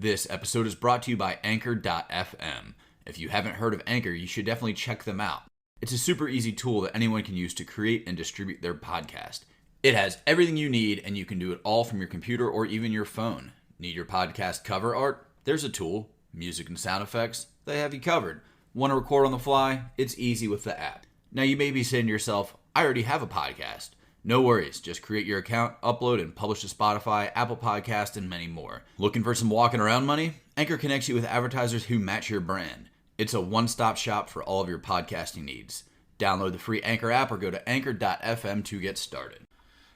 This episode is brought to you by Anchor.fm. If you haven't heard of Anchor, you should definitely check them out. It's a super easy tool that anyone can use to create and distribute their podcast. It has everything you need, and you can do it all from your computer or even your phone. Need your podcast cover art? There's a tool. Music and sound effects? They have you covered. Want to record on the fly? It's easy with the app. Now you may be saying to yourself, I already have a podcast. No worries, just create your account, upload, and publish to Spotify, Apple Podcasts, and many more. Looking for some walking around money? Anchor connects you with advertisers who match your brand. It's a one-stop shop for all of your podcasting needs. Download the free Anchor app or go to Anchor.fm to get started.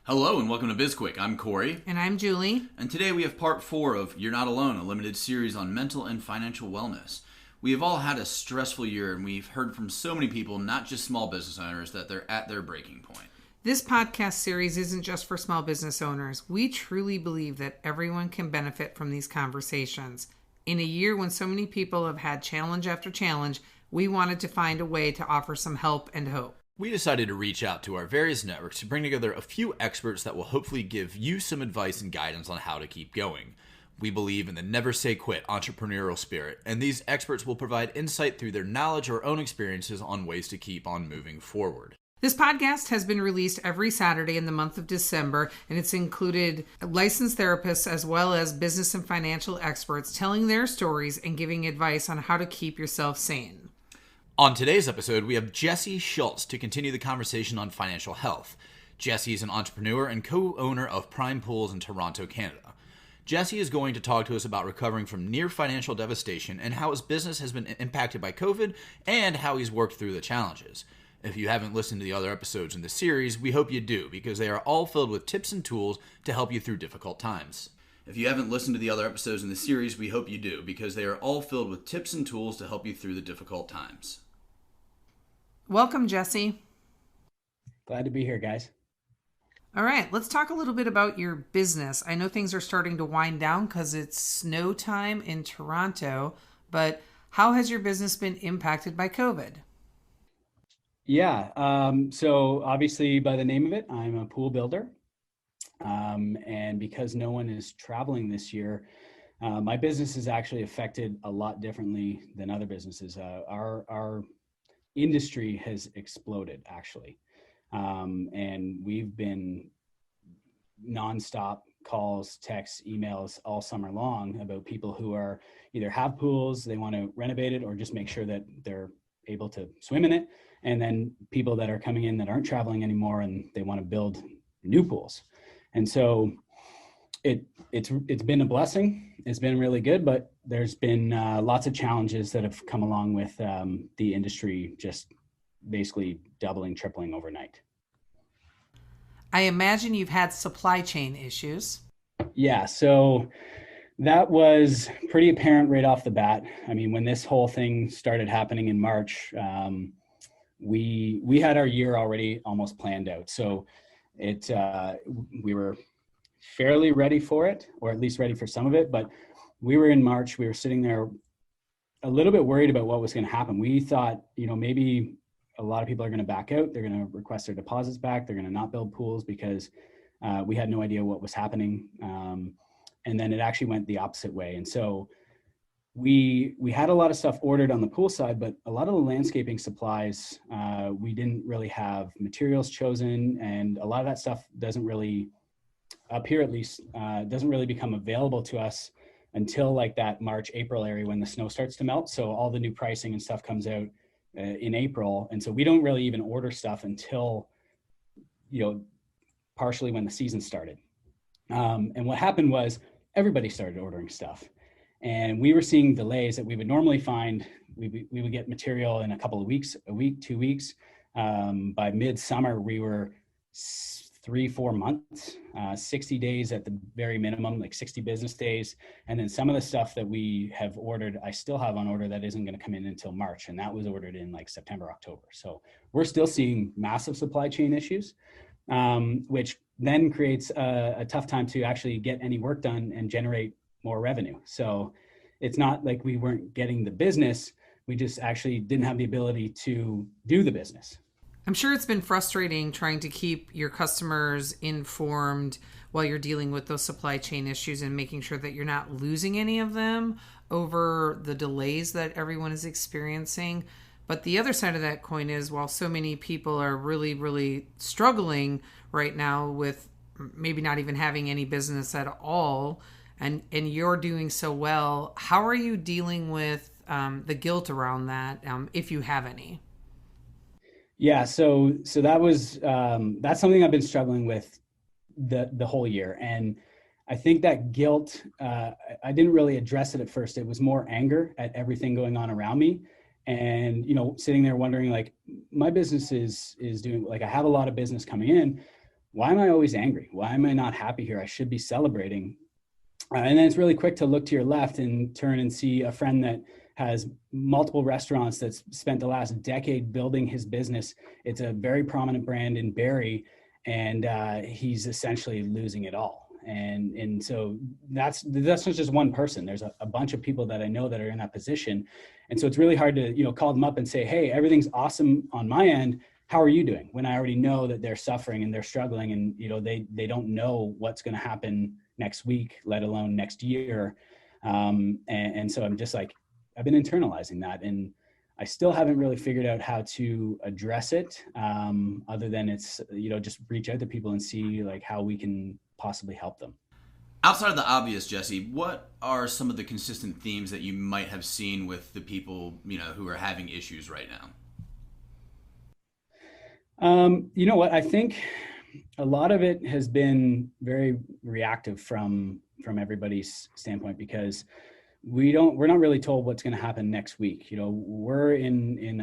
Hello and welcome to BizQuik. I'm Corey. And I'm Julie. And today we have part 4 of You're Not Alone, a limited series on mental and financial wellness. We have all had a stressful year, and we've heard from so many people, not just small business owners, that they're at their breaking point. This podcast series isn't just for small business owners. We truly believe that everyone can benefit from these conversations. In a year when so many people have had challenge after challenge, we wanted to find a way to offer some help and hope. We decided to reach out to our various networks to bring together a few experts that will hopefully give you some advice and guidance on how to keep going. We believe in the never say quit entrepreneurial spirit, and these experts will provide insight through their knowledge or own experiences on ways to keep on moving forward. This podcast has been released every Saturday in the month of December, and it's included licensed therapists as well as business and financial experts telling their stories and giving advice on how to keep yourself sane. On today's episode, we have Jesse Shulz to continue the conversation on financial health. Jesse is an entrepreneur and co-owner of Prime Pools in Toronto, Canada. Jesse is going to talk to us about recovering from near financial devastation and how his business has been impacted by COVID and how he's worked through the challenges. If you haven't listened to the other episodes in the series, we hope you do, because they are all filled with tips and tools to help you through difficult times. If you haven't listened to the other episodes in the series, we hope you do, because they are all filled with tips and tools to help you through the difficult times. Welcome, Jesse. Glad to be here, guys. All right, let's talk a little bit about your business. I know things are starting to wind down because it's snow time in Toronto, but how has your business been impacted by COVID? Yeah, so obviously by the name of it, I'm a pool builder. And because no one is traveling this year, my business is actually affected a lot differently than other businesses. Our industry has exploded, actually. And we've been nonstop calls, texts, emails all summer long about people who are either have pools, they want to renovate it, or just make sure that they're able to swim in it. And then people that are coming in that aren't traveling anymore and they want to build new pools. And so it's been a blessing. It's been really good, but there's been lots of challenges that have come along with the industry just basically doubling, tripling overnight. I imagine you've had supply chain issues. Yeah, so that was pretty apparent right off the bat. I mean, when this whole thing started happening in March, we had our year already almost planned out. So we were fairly ready for it, or at least ready for some of it. But we were in March, we were sitting there a little bit worried about what was going to happen. We thought, maybe a lot of people are going to back out. They're going to request their deposits back. They're going to not build pools because we had no idea what was happening. And then it actually went the opposite way. And so we had a lot of stuff ordered on the pool side, but a lot of the landscaping supplies, we didn't really have materials chosen. And a lot of that stuff doesn't really, up here at least, doesn't really become available to us until like that March, April area when the snow starts to melt. So all the new pricing and stuff comes out in April. And so we don't really even order stuff until, partially when the season started. And what happened was everybody started ordering stuff. And we were seeing delays that we would normally find. We would get material in a couple of weeks, a week, 2 weeks. By midsummer, we were 3-4 months, 60 days at the very minimum, like 60 business days. And then some of the stuff that we have ordered, I still have on order that isn't going to come in until March. And that was ordered in like September, October. So we're still seeing massive supply chain issues, which then creates a tough time to actually get any work done and generate more revenue. So it's not like we weren't getting the business. We just actually didn't have the ability to do the business. I'm sure it's been frustrating trying to keep your customers informed while you're dealing with those supply chain issues and making sure that you're not losing any of them over the delays that everyone is experiencing. But the other side of that coin is, while so many people are really, really struggling right now with maybe not even having any business at all, and you're doing so well, how are you dealing with the guilt around that, if you have any? Yeah, so that was that's something I've been struggling with the whole year, and I think that guilt, I didn't really address it at first. It was more anger at everything going on around me, and sitting there wondering, like, my business is doing, like, I have a lot of business coming in. Why am I always angry? Why am I not happy here? I should be celebrating. And then it's really quick to look to your left and turn and see a friend that has multiple restaurants, that's spent the last decade building his business. It's a very prominent brand in Barrie, and he's essentially losing it all. And so that's not just one person. There's a bunch of people that I know that are in that position. And so it's really hard to call them up and say, hey, everything's awesome on my end. How are you doing? When I already know that they're suffering and they're struggling, and they don't know what's going to happen next week, let alone next year. And so I'm just like, I've been internalizing that, and I still haven't really figured out how to address it, other than it's, just reach out to people and see, like, how we can possibly help them. Outside of the obvious, Jesse, what are some of the consistent themes that you might have seen with the people, who are having issues right now? You know what? I think a lot of it has been very reactive from everybody's standpoint, because we're not really told what's going to happen next week. We're in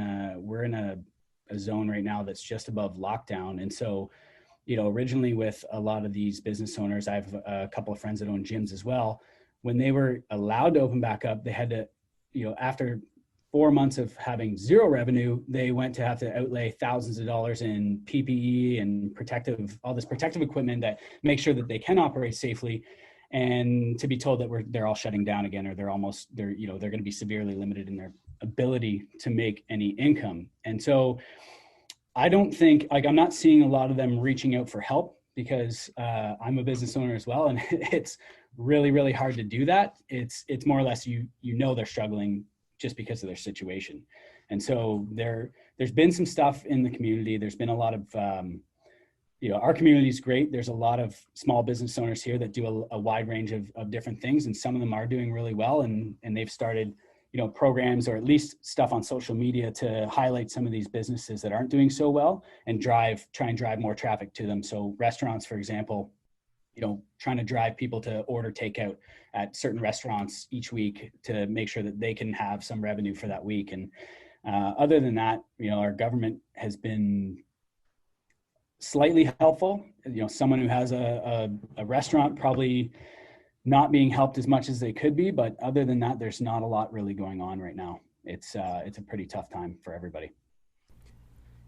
a zone right now that's just above lockdown. And so, originally with a lot of these business owners, I have a couple of friends that own gyms as well. When they were allowed to open back up, they had to, after 4 months of having zero revenue, they went to have to outlay thousands of dollars in PPE and all this protective equipment that makes sure that they can operate safely. And to be told that they're all shutting down again, or they're going to be severely limited in their ability to make any income. And so I don't think, like, I'm not seeing a lot of them reaching out for help, because I'm a business owner as well. And it's really, really hard to do that. It's more or less, they're struggling just because of their situation. And so there's been some stuff in the community. There's been a lot of, our community is great. There's a lot of small business owners here that do a wide range of different things. And some of them are doing really well. And they've started, programs, or at least stuff on social media, to highlight some of these businesses that aren't doing so well, and try and drive more traffic to them. So restaurants, for example, trying to drive people to order takeout at certain restaurants each week to make sure that they can have some revenue for that week. And other than that, our government has been slightly helpful. Someone who has a restaurant probably not being helped as much as they could be, but other than that, there's not a lot really going on right now. It's a pretty tough time for everybody.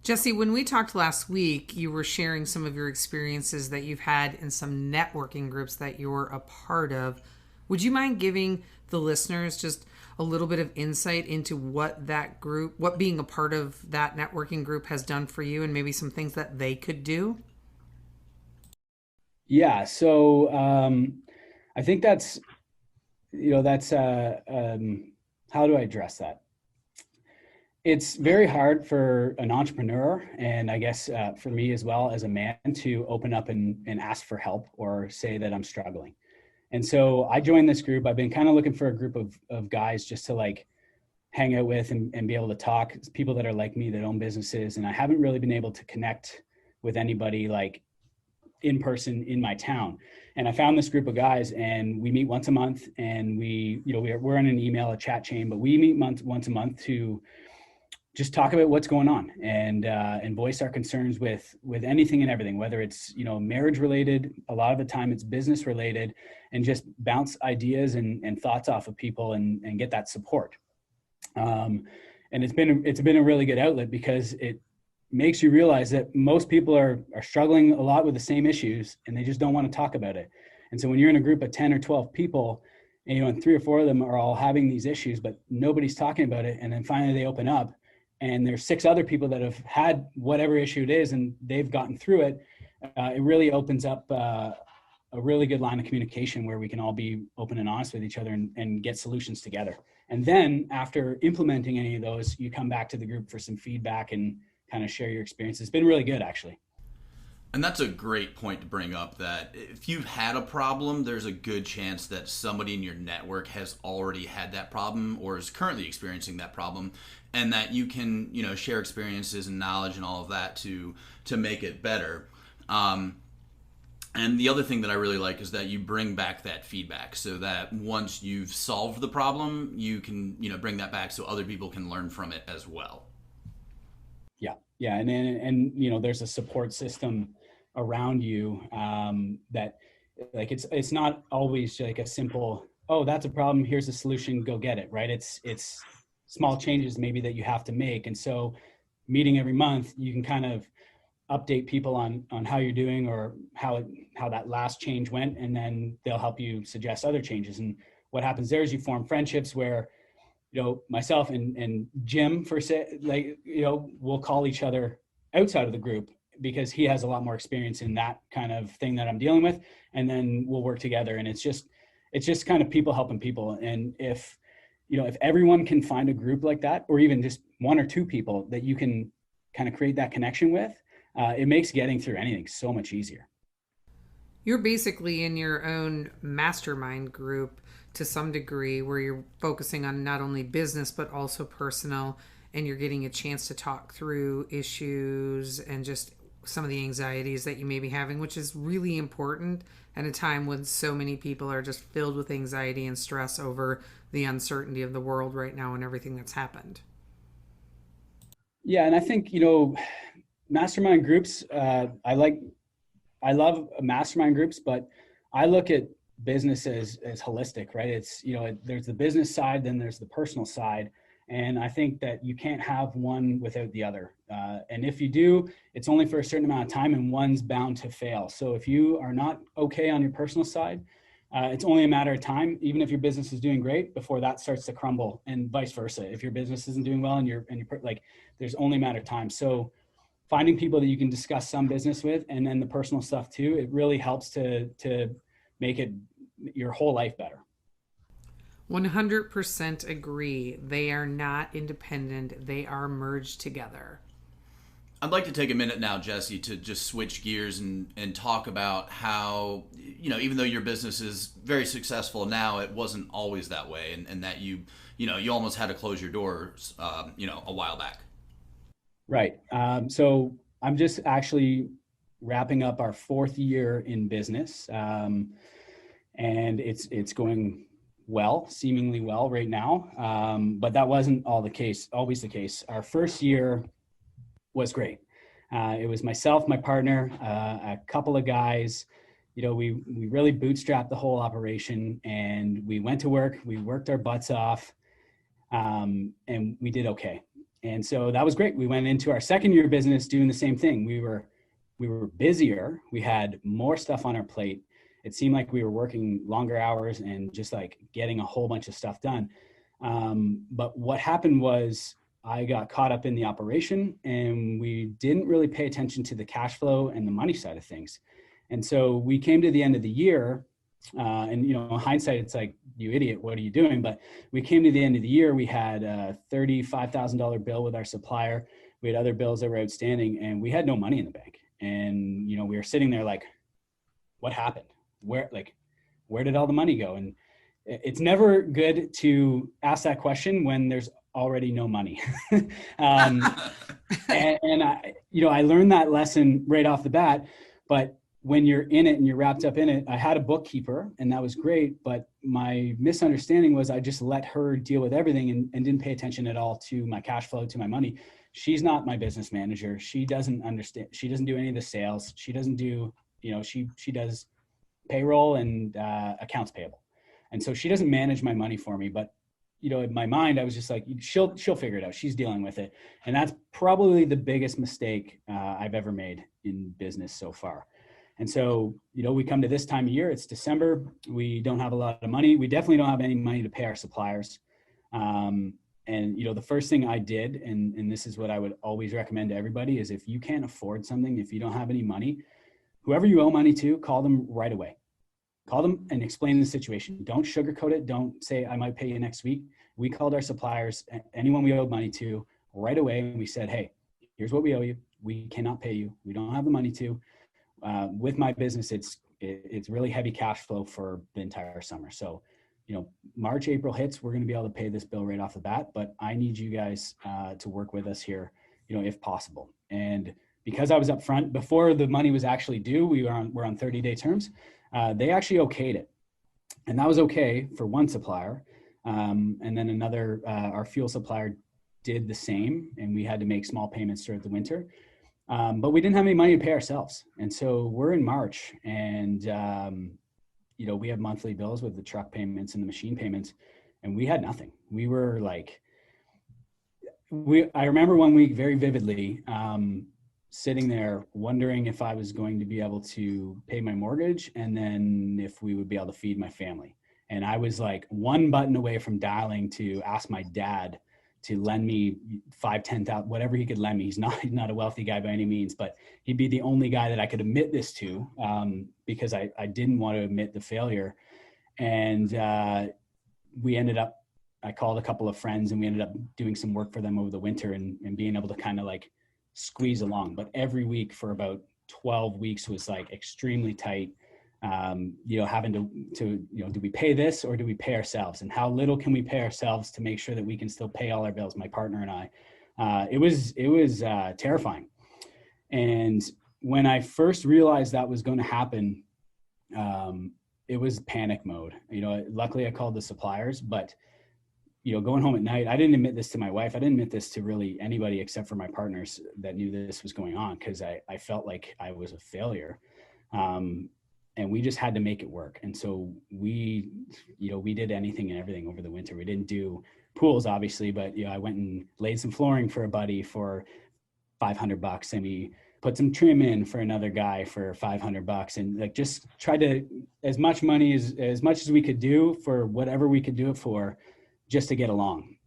Jesse, when we talked last week, you were sharing some of your experiences that you've had in some networking groups that you're a part of. Would you mind giving the listeners just a little bit of insight into what being a part of that networking group has done for you, and maybe some things that they could do? Yeah. So I think that's how do I address that? It's very hard for an entrepreneur, and I guess for me as well as a man, to open up and ask for help, or say that I'm struggling. And so I joined this group. I've been kind of looking for a group of guys just to, like, hang out with and be able to talk. It's people that are like me, that own businesses. And I haven't really been able to connect with anybody, like, in person in my town. And I found this group of guys, and we meet once a month, and we're in an email, a chat chain, but we meet once a month to just talk about what's going on, and voice our concerns with anything and everything, whether it's, marriage related. A lot of the time it's business related, and just bounce ideas and thoughts off of people and get that support. And it's been a really good outlet, because it makes you realize that most people are struggling a lot with the same issues, and they just don't want to talk about it. And so when you're in a group of 10 or 12 people, and 3 or 4 of them are all having these issues, but nobody's talking about it, and then finally they open up, and there's 6 other people that have had whatever issue it is and they've gotten through it, it really opens up a really good line of communication where we can all be open and honest with each other and get solutions together. And then after implementing any of those, you come back to the group for some feedback and kind of share your experience. It's been really good, actually. And that's a great point to bring up, that if you've had a problem, there's a good chance that somebody in your network has already had that problem or is currently experiencing that problem, and that you can, share experiences and knowledge and all of that to make it better. And the other thing that I really like is that you bring back that feedback, so that once you've solved the problem, you can, bring that back so other people can learn from it as well. Yeah. And there's a support system around you that, like, it's not always like a simple, oh, that's a problem, here's a solution, go get it, right? It's small changes maybe that you have to make. And so meeting every month, you can kind of update people on how you're doing or how that last change went, and then they'll help you suggest other changes. And what happens there is you form friendships where, myself and Jim, we'll call each other outside of the group because he has a lot more experience in that kind of thing that I'm dealing with. And then we'll work together, and it's just kind of people helping people. And if everyone can find a group like that, or even just 1 or 2 people that you can kind of create that connection with, it makes getting through anything so much easier. You're basically in your own mastermind group to some degree, where you're focusing on not only business but also personal, and you're getting a chance to talk through issues and just some of the anxieties that you may be having, which is really important at a time when so many people are just filled with anxiety and stress over the uncertainty of the world right now and everything that's happened. Yeah, and I think, mastermind groups, I love mastermind groups, but I look at business as holistic, right? It's, there's the business side, then there's the personal side. And I think that you can't have one without the other. And if you do, it's only for a certain amount of time, and one's bound to fail. So if you are not okay on your personal side, it's only a matter of time, even if your business is doing great, before that starts to crumble, and vice versa. If your business isn't doing well and you're like, there's only a matter of time. So finding people that you can discuss some business with, and then the personal stuff too, it really helps to make it your whole life better. 100% agree. They are not independent. They are merged together. I'd like to take a minute now, Jesse, to just switch gears and talk about how, even though your business is very successful now, it wasn't always that way, and that you almost had to close your doors, a while back. Right. So I'm just actually wrapping up our 4th year in business, and it's going well, seemingly well right now. But that wasn't always the case. Our first year was great. It was myself, my partner, a couple of guys. We really bootstrapped the whole operation, and we went to work. We worked our butts off, and we did okay. And so that was great. We went into our 2nd year of business doing the same thing. We were busier. We had more stuff on our plate. It seemed like we were working longer hours and just like getting a whole bunch of stuff done. But what happened was I got caught up in the operation, and we didn't really pay attention to the cash flow and the money side of things. And so we came to the end of the year, and in hindsight, it's like, you idiot, what are you doing? But we came to the end of the year, we had a $35,000 bill with our supplier. We had other bills that were outstanding, and we had no money in the bank. And, we were sitting there like, what happened? Where did all the money go? And it's never good to ask that question when there's already no money. and I learned that lesson right off the bat. But when you're in it and you're wrapped up in it, I had a bookkeeper, and that was great. But my misunderstanding was I just let her deal with everything and didn't pay attention at all to my cash flow, to my money. She's not my business manager. She doesn't understand. She doesn't do any of the sales. She doesn't do, she does payroll and accounts payable. And so she doesn't manage my money for me. But, in my mind, I was just like, she'll figure it out. She's dealing with it. And that's probably the biggest mistake I've ever made in business so far. And so, we come to this time of year, it's December. We don't have a lot of money. We definitely don't have any money to pay our suppliers. And, the first thing I did, and this is what I would always recommend to everybody, is if you can't afford something, if you don't have any money, whoever you owe money to, call them right away. Call them and explain the situation. Don't sugarcoat it. Don't say, I might pay you next week. We called our suppliers, anyone we owed money to, right away. And we said, hey, here's what we owe you. We cannot pay you. We don't have the money to. With my business, it's really heavy cash flow for the entire summer. So, March, April hits, we're going to be able to pay this bill right off the bat, but I need you guys to work with us here, if possible. And because I was up front before the money was actually due, we're on 30-day terms. They actually okayed it. And that was okay for one supplier. And then another, our fuel supplier did the same, and we had to make small payments throughout the winter. But we didn't have any money to pay ourselves. And so we're in March, and, we have monthly bills with the truck payments and the machine payments, and we had nothing. We were like, I remember one week very vividly, sitting there wondering if I was going to be able to pay my mortgage, and then if we would be able to feed my family. And I was like one button away from dialing to ask my dad to lend me $5,000-$10,000, whatever he could lend me. He's not a wealthy guy by any means, but he'd be the only guy that I could admit this to, because I didn't want to admit the failure. And I called a couple of friends, and we ended up doing some work for them over the winter and being able to kind of like squeeze along. But every week for about 12 weeks was like extremely tight. Having to do we pay this or do we pay ourselves, and how little can we pay ourselves to make sure that we can still pay all our bills, my partner and I. It was terrifying. And when I first realized that was going to happen, it was panic mode. Luckily I called the suppliers, but going home at night, I didn't admit this to my wife. I didn't admit this to really anybody except for my partners that knew this was going on, because I felt like I was a failure. And we just had to make it work. And so we did anything and everything over the winter. We didn't do pools, obviously, but I went and laid some flooring for a buddy for $500, and we put some trim in for another guy for $500, and like just tried to as much money as much as we could do for whatever we could do it for, just to get along.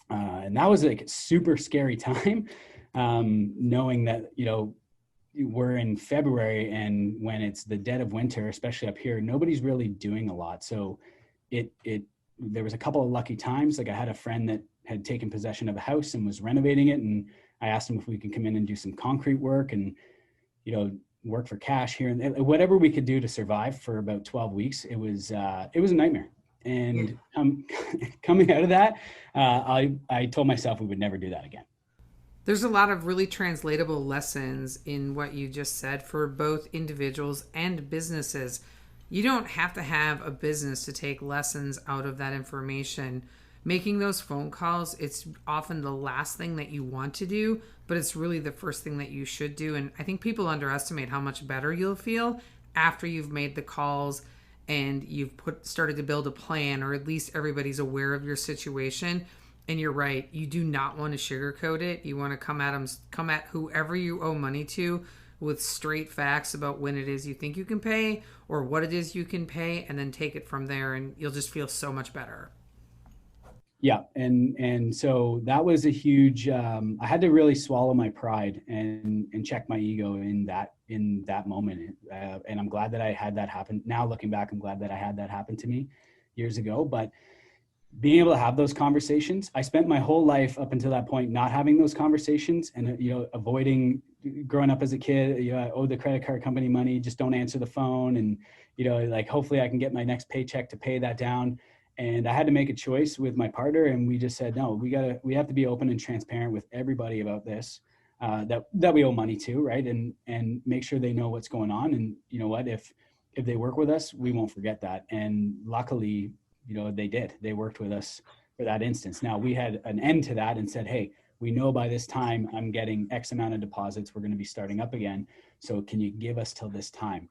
And that was like a super scary time, knowing that we're in February, and when it's the dead of winter, especially up here, nobody's really doing a lot. So there was a couple of lucky times. Like I had a friend that had taken possession of a house and was renovating it, and I asked him if we could come in and do some concrete work and work for cash here, and whatever we could do to survive for about 12 weeks. It was a nightmare. And coming out of that, I told myself we would never do that again. There's a lot of really translatable lessons in what you just said for both individuals and businesses. You don't have to have a business to take lessons out of that information. Making those phone calls, it's often the last thing that you want to do, but it's really the first thing that you should do. And I think people underestimate how much better you'll feel after you've made the calls and you've started to build a plan, or at least everybody's aware of your situation. And you're right, you do not want to sugarcoat it. You want to come at whoever you owe money to with straight facts about when it is you think you can pay or what it is you can pay, and then take it from there, and you'll just feel so much better. Yeah. And so that was a huge, I had to really swallow my pride and check my ego in that moment. And I'm glad that I had that happen. Now looking back, I'm glad that I had that happen to me years ago, but being able to have those conversations, I spent my whole life up until that point not having those conversations, and avoiding. Growing up as a kid, I owed the credit card company money, just don't answer the phone, and like hopefully I can get my next paycheck to pay that down. And I had to make a choice with my partner, and we just said, no, we have to be open and transparent with everybody about this, that we owe money to, right? And make sure they know what's going on. And you know what, if they work with us, we won't forget that. And luckily, they did. They worked with us for that instance. Now we had an end to that and said, hey, we know by this time I'm getting X amount of deposits. We're going to be starting up again. So can you give us till this time?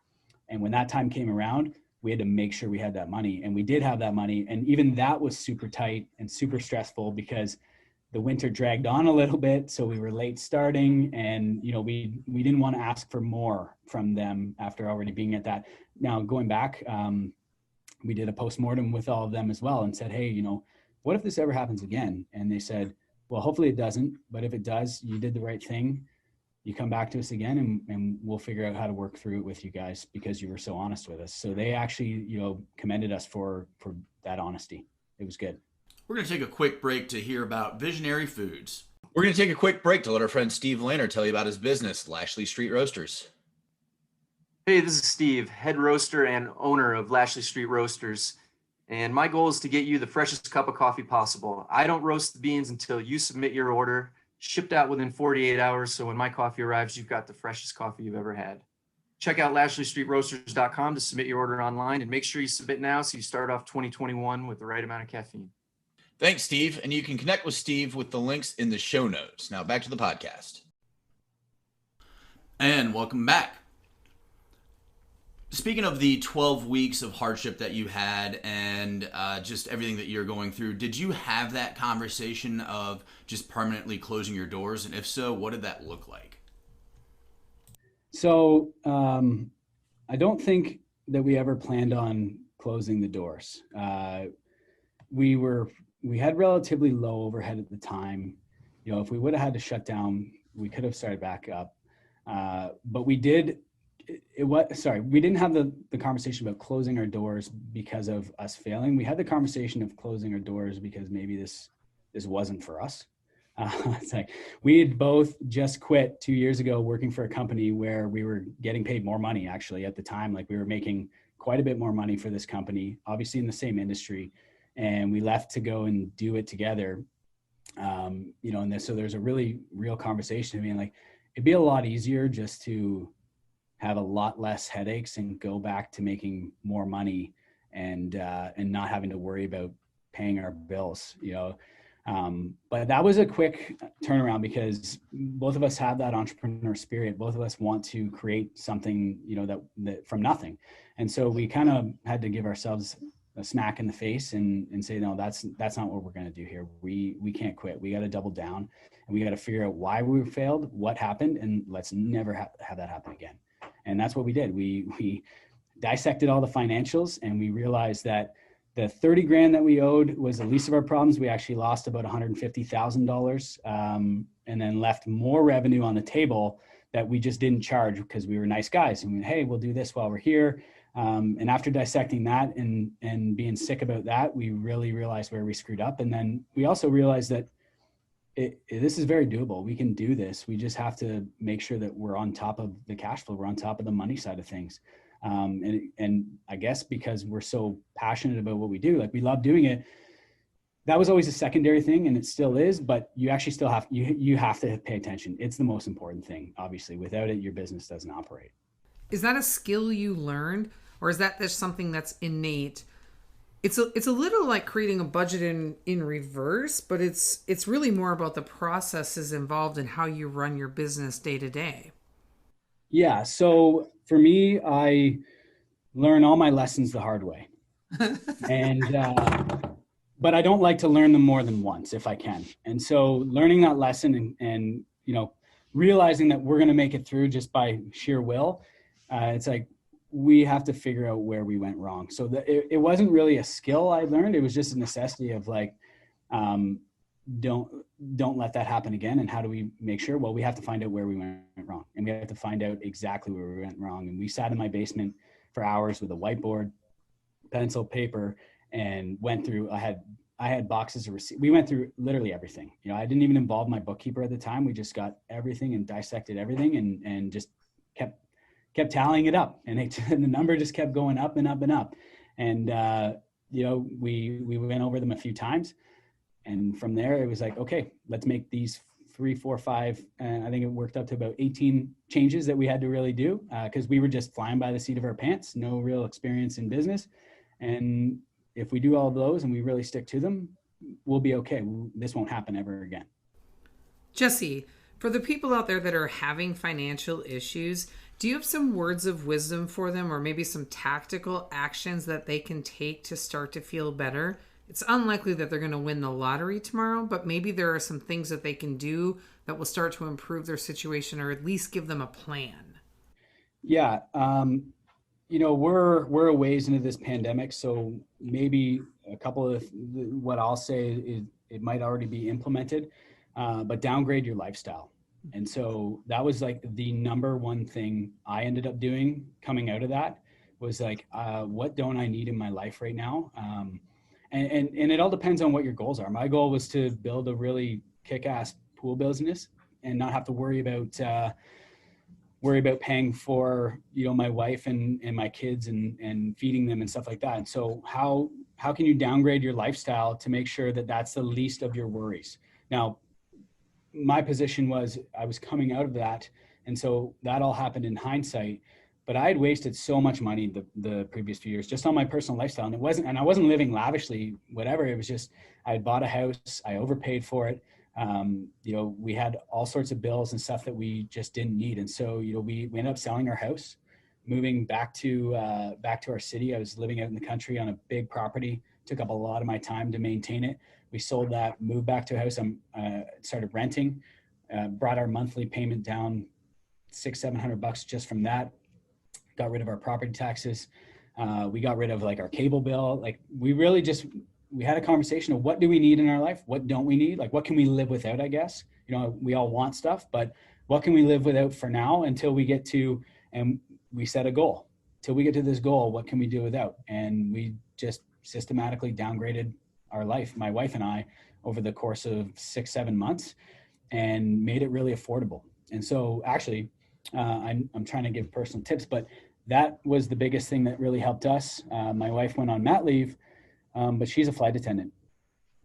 And when that time came around, we had to make sure we had that money, and we did have that money. And even that was super tight and super stressful because the winter dragged on a little bit. So we were late starting, and, we didn't want to ask for more from them after already being at that. Now going back, we did a postmortem with all of them as well and said, hey, what if this ever happens again? And they said, well, hopefully it doesn't. But if it does, you did the right thing. You come back to us again and we'll figure out how to work through it with you guys because you were so honest with us. So they actually, commended us for that honesty. It was good. We're going to take a quick break to hear about Visionary Foods. We're going to take a quick break to let our friend Steve Lanner tell you about his business, Lashley Street Roasters. Hey, this is Steve, head roaster and owner of Lashley Street Roasters. And my goal is to get you the freshest cup of coffee possible. I don't roast the beans until you submit your order, shipped out within 48 hours. So when my coffee arrives, you've got the freshest coffee you've ever had. Check out LashleyStreetRoasters.com to submit your order online, and make sure you submit now so you start off 2021 with the right amount of caffeine. Thanks, Steve. And you can connect with Steve with the links in the show notes. Now back to the podcast. And welcome back. Speaking of the 12 weeks of hardship that you had and just everything that you're going through, did you have that conversation of just permanently closing your doors? And if so, what did that look like? So I don't think that we ever planned on closing the doors. We had relatively low overhead at the time. If we would have had to shut down, we could have started back up. But we did. We didn't have the conversation about closing our doors because of us failing. We had the conversation of closing our doors because maybe this wasn't for us. It's like we had both just quit 2 years ago working for a company where we were getting paid more money actually at the time. Like we were making quite a bit more money for this company, obviously in the same industry. And we left to go and do it together. So there's a really real conversation of being like, it'd be a lot easier just to have a lot less headaches and go back to making more money and not having to worry about paying our bills, but that was a quick turnaround because both of us have that entrepreneur spirit. Both of us want to create something, that from nothing. And so we kind of had to give ourselves a smack in the face and say, no, that's not what we're going to do here. We can't quit. We got to double down and we got to figure out why we failed, what happened, and let's never have that happen again. And that's what we did. We dissected all the financials and we realized that the 30 grand that we owed was the least of our problems. We actually lost about $150,000 and then left more revenue on the table that we just didn't charge because we were nice guys. And hey, we'll do this while we're here. And after dissecting that and being sick about that, we really realized where we screwed up. And then we also realized that this is very doable. We can do this. We just have to make sure that we're on top of the cash flow. We're on top of the money side of things. And I guess because we're so passionate about what we do, like we love doing it, that was always a secondary thing and it still is, but you actually still have, you have to pay attention. It's the most important thing. Obviously, without it, your business doesn't operate. Is that a skill you learned, or is that just something that's innate? It's a little like creating a budget in reverse, but it's really more about the processes involved in how you run your business day to day. Yeah. So for me, I learn all my lessons the hard way. But I don't like to learn them more than once if I can. And so learning that lesson and realizing that we're going to make it through just by sheer will, it's like, we have to figure out where we went wrong. So it wasn't really a skill I learned. It was just a necessity of like, don't let that happen again. And how do we make sure? Well, we have to find out where we went wrong, and we have to find out exactly where we went wrong. And we sat in my basement for hours with a whiteboard, pencil, paper, and went through, I had boxes of receipts. We went through literally everything. I didn't even involve my bookkeeper at the time. We just got everything and dissected everything and just kept tallying it up, and the number just kept going up and up and up. And, we went over them a few times, and from there it was like, okay, let's make these 3, 4, 5. And I think it worked up to about 18 changes that we had to really do. Cause we were just flying by the seat of our pants, no real experience in business. And if we do all of those and we really stick to them, we'll be okay. This won't happen ever again. Jesse, for the people out there that are having financial issues, do you have some words of wisdom for them, or maybe some tactical actions that they can take to start to feel better? It's unlikely that they're going to win the lottery tomorrow, but maybe there are some things that they can do that will start to improve their situation, or at least give them a plan. Yeah. we're a ways into this pandemic, so maybe a couple of what I'll say is it might already be implemented, but downgrade your lifestyle. And so that was like the number one thing I ended up doing coming out of that was like, what don't I need in my life right now? And it all depends on what your goals are. My goal was to build a really kick-ass pool business and not have to worry about paying for, my wife and my kids and feeding them and stuff like that. And so how can you downgrade your lifestyle to make sure that that's the least of your worries? Now, my position was I was coming out of that. And so that all happened in hindsight, but I had wasted so much money the previous few years just on my personal lifestyle. And I wasn't living lavishly, whatever. It was just, I had bought a house, I overpaid for it. We had all sorts of bills and stuff that we just didn't need. And so, we ended up selling our house, moving back to our city. I was living out in the country on a big property, took up a lot of my time to maintain it. We sold that, moved back to a house. Started renting, brought our monthly payment down $600-700 just from that. Got rid of our property taxes. We got rid of like our cable bill. Like we really we had a conversation of what do we need in our life? What don't we need? Like what can we live without, I guess? We all want stuff, but what can we live without for now until we get to, and we set a goal. Till we get to this goal, what can we do without? And we just systematically downgraded our life, my wife and I, over the course of 6-7 months and made it really affordable. And so actually, I'm trying to give personal tips, but that was the biggest thing that really helped us. My wife went on mat leave, but she's a flight attendant.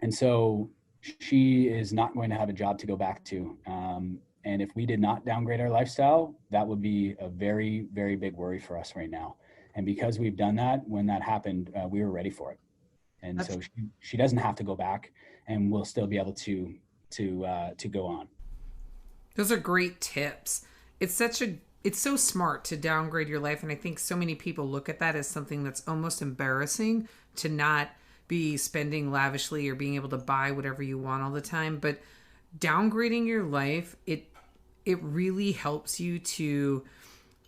And so she is not going to have a job to go back to. And if we did not downgrade our lifestyle, that would be a very, very big worry for us right now. And because we've done that, when that happened, we were ready for it. And so she doesn't have to go back, and we'll still be able to go on. Those are great tips. It's so smart to downgrade your life. And I think so many people look at that as something that's almost embarrassing to not be spending lavishly or being able to buy whatever you want all the time. But downgrading your life, it really helps you to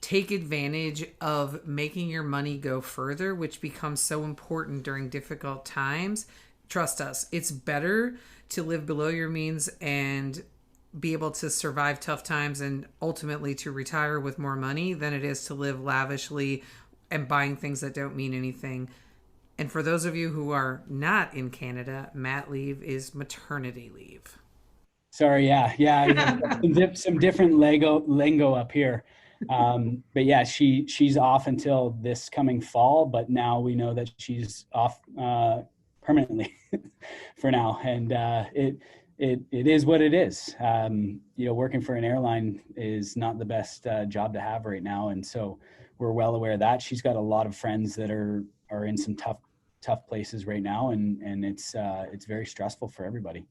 take advantage of making your money go further, which becomes so important during difficult times. Trust us, it's better to live below your means and be able to survive tough times and ultimately to retire with more money than it is to live lavishly and buying things that don't mean anything. And for those of you who are not in Canada, mat leave is maternity leave. Sorry, yeah, some different lingo up here. But yeah, she's off until this coming fall, but now we know that she's off permanently for now. And it is what it is. Working for an airline is not the best job to have right now. And so we're well aware of that. She's got a lot of friends that are in some tough places right now. And it's very stressful for everybody.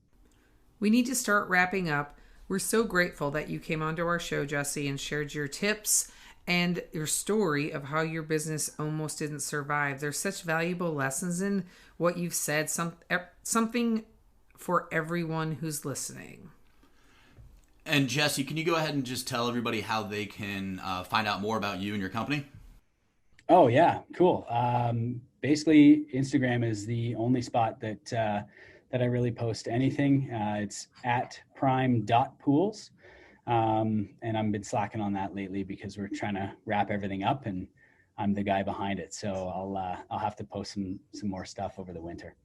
We need to start wrapping up. We're so grateful that you came onto our show, Jesse, and shared your tips and your story of how your business almost didn't survive. There's such valuable lessons in what you've said, something for everyone who's listening. And Jesse, can you go ahead and just tell everybody how they can find out more about you and your company? Oh, yeah, cool. Basically, Instagram is the only spot that I really post anything. It's at prime.pools. And I've been slacking on that lately because we're trying to wrap everything up and I'm the guy behind it. So I'll have to post some more stuff over the winter.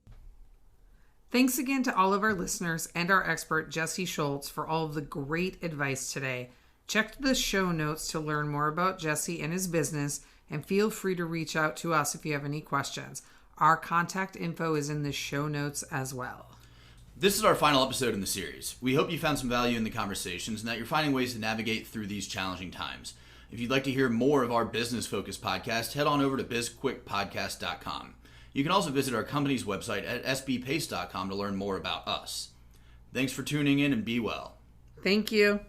Thanks again to all of our listeners and our expert, Jesse Shulz, for all of the great advice today. Check the show notes to learn more about Jesse and his business, and feel free to reach out to us if you have any questions. Our contact info is in the show notes as well. This is our final episode in the series. We hope you found some value in the conversations and that you're finding ways to navigate through these challenging times. If you'd like to hear more of our business-focused podcast, head on over to bizquikpodcast.com. You can also visit our company's website at sbpace.com to learn more about us. Thanks for tuning in and be well. Thank you.